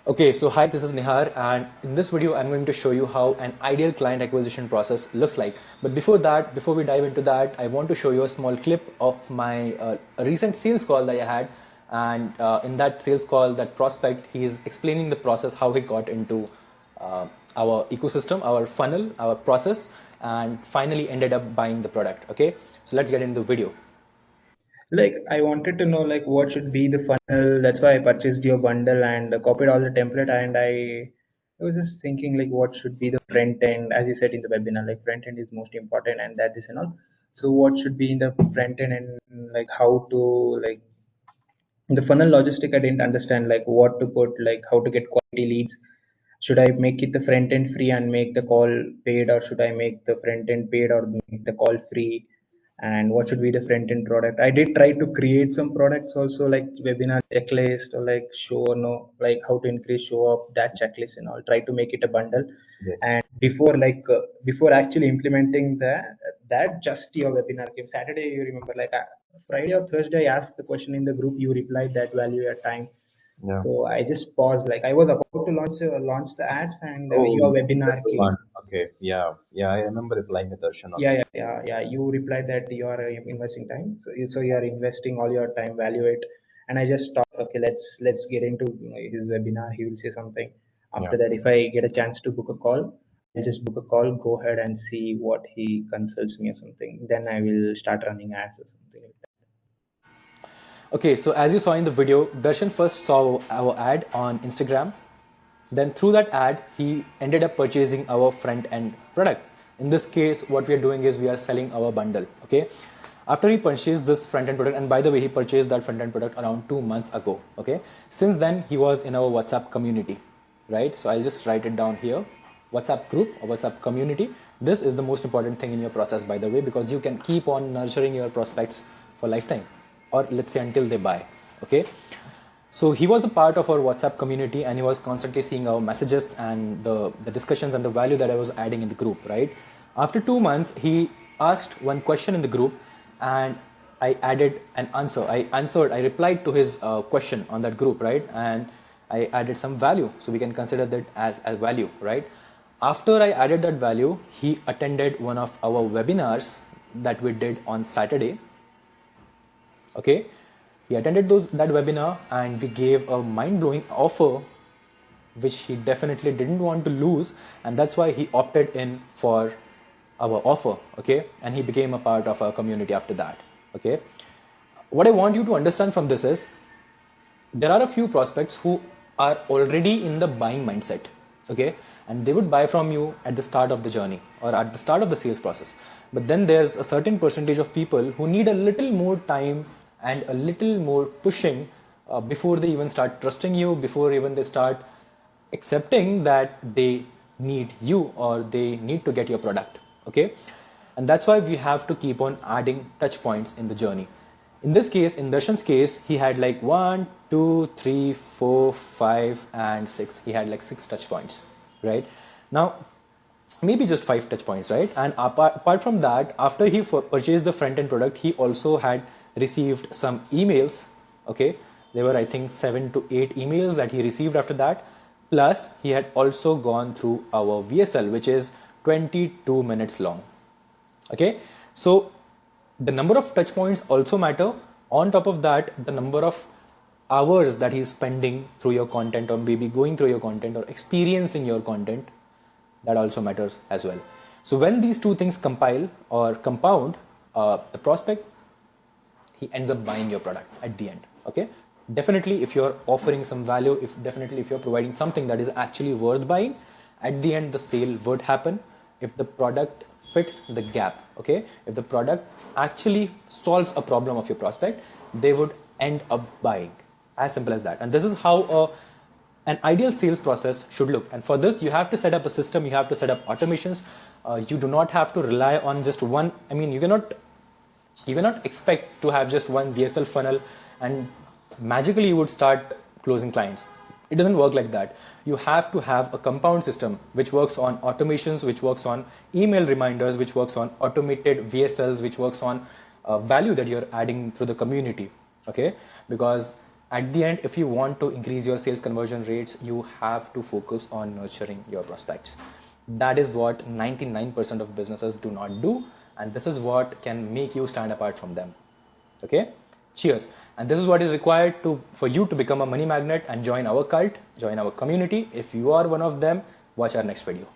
Okay, so hi, this is Nihar, and in this video, I'm going to show you how an ideal client acquisition process looks like. But before that, before we dive into that, I want to show you a small clip of my a recent sales call that I had. And in that sales call, that prospect, he is explaining the process, how he got into our ecosystem, our funnel, our process, and finally ended up buying the product. Okay, so let's get into the video. Like I wanted to know like what should be the funnel. That's why I purchased your bundle and copied all the template. And I was just thinking like what should be the front end, as you said in the webinar. Like front end is most important, and that is and all. So what should be in the front end, and like how to like the funnel logistic. I didn't understand like what to put, like how to get quality leads. Should I make it the front end free and make the call paid, or should I make the front end paid or make the call free? And what should be the front end product? I did try to create some products also, like webinar checklist or like show no, like how to increase show up, that checklist and all. Try to make it a bundle. Yes. And before actually implementing that just your webinar came Saturday. You remember, like Friday or Thursday, I asked the question in the group. You replied that value your time. Yeah. So I just paused. Like I was about to launch the ads, and Oh, your that's webinar the came. one. Okay. Yeah. Yeah. I remember replying with Darshan on Yeah, that. yeah. You replied that you are investing time. So you are investing all your time, value it. And I just thought, okay, let's get into his webinar. He will say something. Yeah. After that, if I get a chance to book a call, I'll just book a call, go ahead and see what he consults me or something. Then I will start running ads or something like that. Okay, so as you saw in the video, Darshan first saw our ad on Instagram. Then through that ad, he ended up purchasing our front end product. In this case, what we are doing is we are selling our bundle. Okay. After he purchased this front end product, and by the way, he purchased that front end product around 2 months ago. Okay. Since then, he was in our WhatsApp community, right? So I'll just write it down here. WhatsApp group or WhatsApp community. This is the most important thing in your process, by the way, because you can keep on nurturing your prospects for lifetime, or let's say until they buy. Okay. So he was a part of our WhatsApp community, and he was constantly seeing our messages and the discussions and the value that I was adding in the group, right? After 2 months, he asked one question in the group, and I added an answer. I replied to his question on that group, right? And I added some value. So we can consider that as value, right? After I added that value, he attended one of our webinars that we did on Saturday. Okay, he attended that webinar, and we gave a mind-blowing offer which he definitely didn't want to lose, and that's why he opted in for our offer. Okay, and he became a part of our community after that. Okay, what I want you to understand from this is there are a few prospects who are already in the buying mindset. Okay, and they would buy from you at the start of the journey or at the start of the sales process. But then there's a certain percentage of people who need a little more time and a little more pushing before they even start trusting you, before even they start accepting that they need you or they need to get your product. Okay, and that's why we have to keep on adding touch points in the journey. In this case, in Darshan's case, he had like 1, 2, 3, 4, 5, and 6. He had like 6 touch points, right? Now, maybe just 5 touch points, right? And apart from that, after he purchased the front end product, he also had received some emails. Okay, there were I think 7 to 8 emails that he received after that. Plus, he had also gone through our VSL, which is 22 minutes long. Okay, so the number of touch points also matter. On top of that, the number of hours that he's spending through your content, or maybe going through your content or experiencing your content, that also matters as well. So when these two things compile or compound, the prospect, he ends up buying your product at the end. Okay, definitely if you're offering some value, if you're providing something that is actually worth buying, at the end the sale would happen if the product fits the gap. Okay, if the product actually solves a problem of your prospect, they would end up buying. As simple as that. And this is how an ideal sales process should look. And for this, you have to set up a system, you have to set up automations. You do not have to rely on just one. I mean, you cannot expect to have just one VSL funnel and magically you would start closing clients. It doesn't work like that. You have to have a compound system which works on automations, which works on email reminders, which works on automated VSLs, which works on value that you're adding through the community. Okay, because At the end, if you want to increase your sales conversion rates, you have to focus on nurturing your prospects. That is what 99% of businesses do not do, and this is what can make you stand apart from them. Okay, cheers. And this is what is required to for you to become a money magnet and join our cult, join our community. If you are one of them, watch our next video.